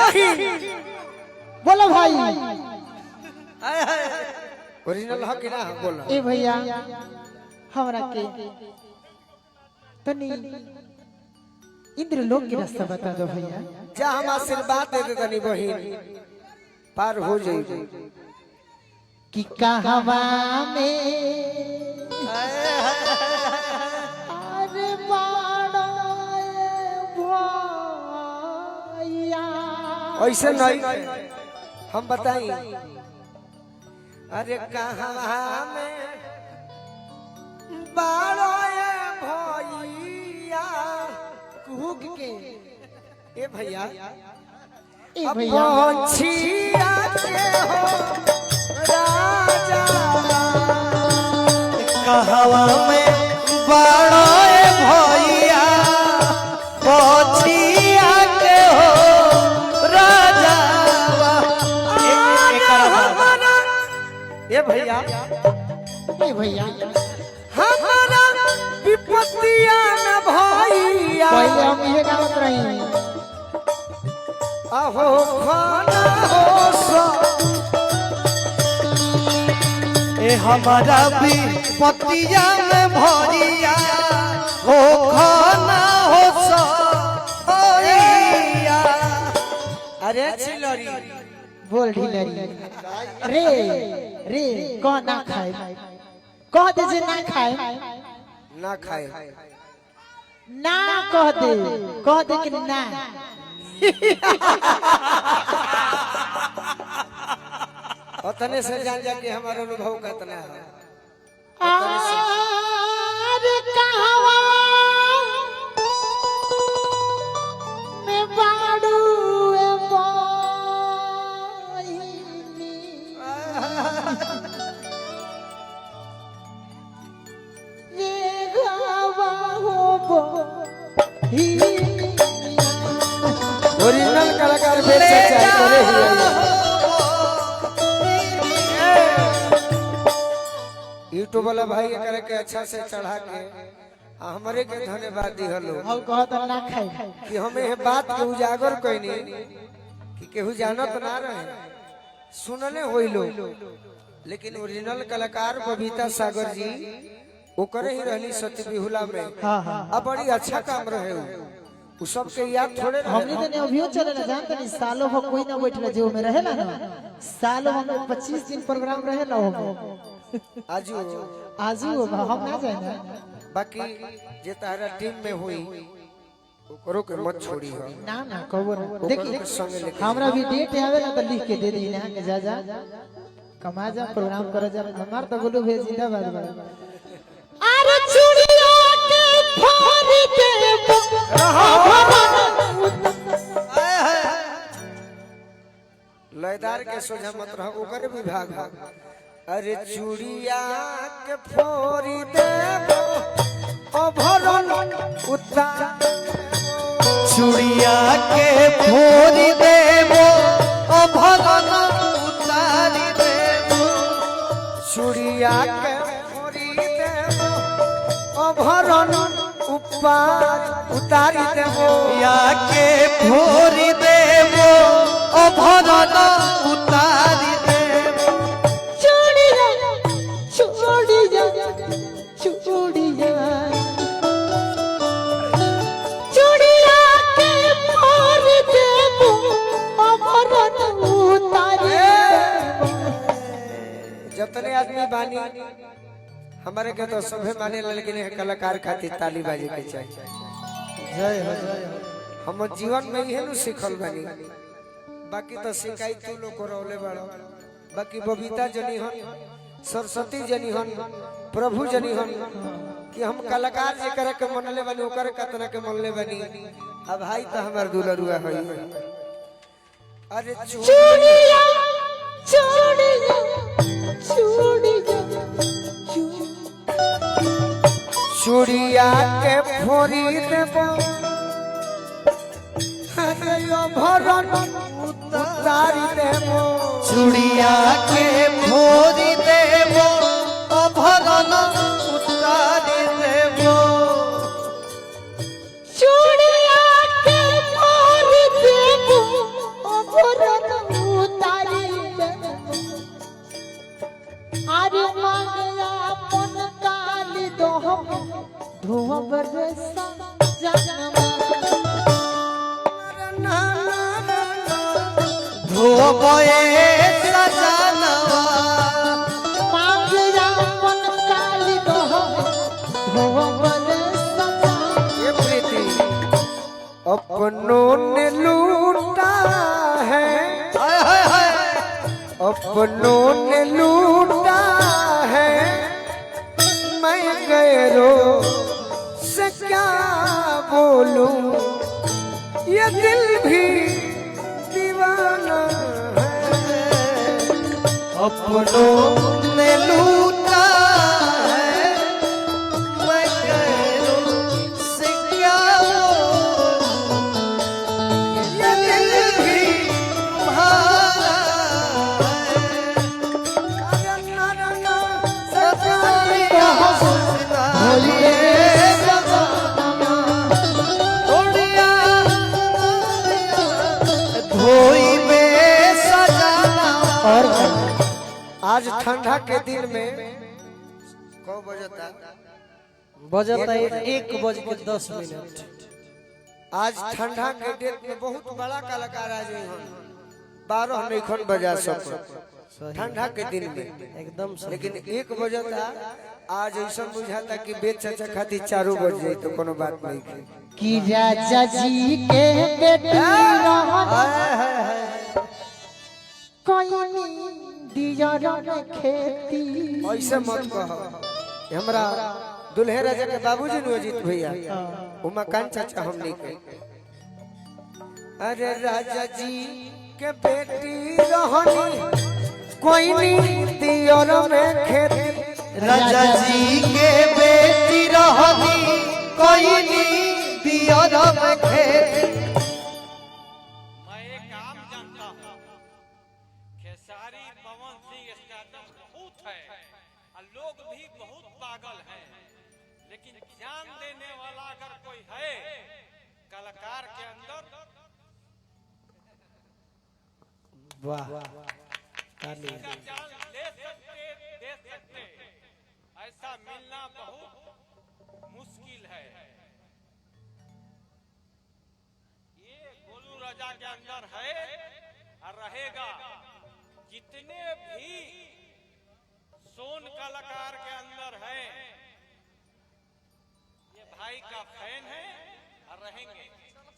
बहिन बोलो भाई ओरिजिनल हो कि ना बोलो ए भैया हमरा के तनी इंद्र लोक के रास्ता बता दो भैया। जा हम आशीर्वाद दे दे तनी बहिन पार हो जाई कि कहवा में अरे बाड़ा भैया ऐसे नहीं हम बताई अरे कहाँ में बाड़ो भैया कुहुक के ए भैया ए भैया छिया के हो राजा कहवा में बड़ो भैया पोछिया के हो राजा ए भैया ए भैया हमारा विपत्तिया न भैया पहले हम ये गावत रही अहो खाना हो सो ए हमारा भी पतिया में भरिया हो खाना हो सो भैया। अरे चिलरी बोल ढिलरी रे रे कह ना खाए कह दे जे ना खाए ना खाए ना कह दे कि ना उतने से जान जा कि हमारा अनुभव कितना है अरे कहवा में बाड़ू ओरिजिनल कलाकार बेचे चाहे करे ही यूट्यूब वाला भाई करे के अच्छा से चढ़ा के हमारे के धन्यवाद दी हलो हम कहत ना खाए कि हमें ये बात के उजागर कोई नहीं कि केहू जानत ना रहे सुनले होई लो लेकिन ओरिजिनल कलाकार बबीता सागर जी ओकरे ही रहली सत्य बिहुला में हां हां अब बड़ी अच्छा काम रहे उ सब के याद थोड़े हमनी तो नहीं अभियो चले ना जानते नहीं सालों भर कोई ना बैठला जो में रहेला ना सालों हम 25 दिन प्रोग्राम रहेला हो आजू आजू हम ना जाए ना बाकी जे तारा टीम में हुई ओकरो के मत छोड़ी हो ना ना कहबो ना देखी संग लेके हमरा भी डेट आवे ना तो लिख के दे दी ना के जा जा कमा जा प्रोग्राम कर जा हमार तो बोलो भेज जिंदाबाद बा अरे चूड़िया के फोड़ दे लयदार के सोझा मत रहो ओकर विभाग है अरे चूड़िया के फोड़ी देबो अभरन उतार चूड़िया के फोड़ी देबो अभरन उतारी देबो चूड़िया के फोड़ी देबो अभरन ऊपर उतारी देबो या के फोड़ी देबो अभरन उतारी देबो चूड़िया चूड़िया चूड़िया चूड़िया के फोड़ देबो अभरन उतारी जतने आदमी बानी हमारे के तो सभे माने लेकिन ये कलाकार खातिर ताली बाजे के चाहिए जय हो हम जीवन में यही नु सीखल बानी बाकी तो शिकायत तू लोग को रौले बड़ो बाकी बबीता जनी हन सरस्वती जनी हन प्रभु जनी हन कि हम कलाकार जे करे के मनले बानी ओकर कतना के मनले बानी अब भाई तो हमर दुलरुआ होई अरे चूड़िया चूड़िया चूड़िया चूड़िया के फोड़ी देबो अरे ओ भरन उतारी देबो चूड़िया के फोड़ी देबो अभरन उतारी देबो चूड़िया के फोड़ देबो धोबे सजनवा मांग अपन काली धोवन सजा ये प्रीति अपनों ने लूटा है, हाय हाय हाय अपनों ने लूटा है, मैं गैरों से क्या बोलूं, ये दिल भी दीवाना है। अपनों ने लूटा है, मैं गैरों से क्या बोलूं, ये दिल भी तुम्हारा और आज ठंडा के दिन में कौ बजता बजता 1:10। आज ठंडा के डेट में बहुत बड़ा कलाकार आ जाए हम 12 नहीं बजा सको ठंडा के दिन में एकदम सही। लेकिन 1 बजता आज ऐसा बुझाता कि बेच चाचा खातिर 4 बज जाए तो कोनो बात नहीं है। कि राजा जी के बेटी कोई दिया खेती ऐसे मत कहो हमरा दुल्हे राजा के बाबूजी नु अजीत भैया उमाकांत चाचा हम नहीं कहे। अरे राजा जी के बेटी रहनी कोई नहीं दियोर में खेती, राजा जी के बेटी रहनी कोई नहीं दियर में खेती। मैं एक आम जानता हूँ खेसारी पवन सिंह स्टार्टअप बहुत है और लोग भी बहुत पागल हैं, लेकिन ध्यान देने वाला अगर कोई है कलाकार के अंदर वाह इसका जान ले सकते दे सकते ऐसा मिलना बहुत मुश्किल है। ये गोलू राजा के अंदर है और रहेगा। जितने भी सोन कलाकार के अंदर है ये भाई का फैन है और रहेंगे,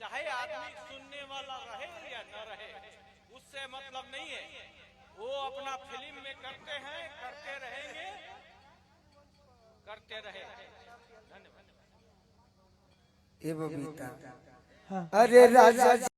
चाहे आदमी सुनने वाला रहे या न रहे उससे मतलब नहीं है। वो अपना फिल्म में करते हैं, करते रहेंगे, करते रहे। धन्यवाद। ये बबीता अरे राजा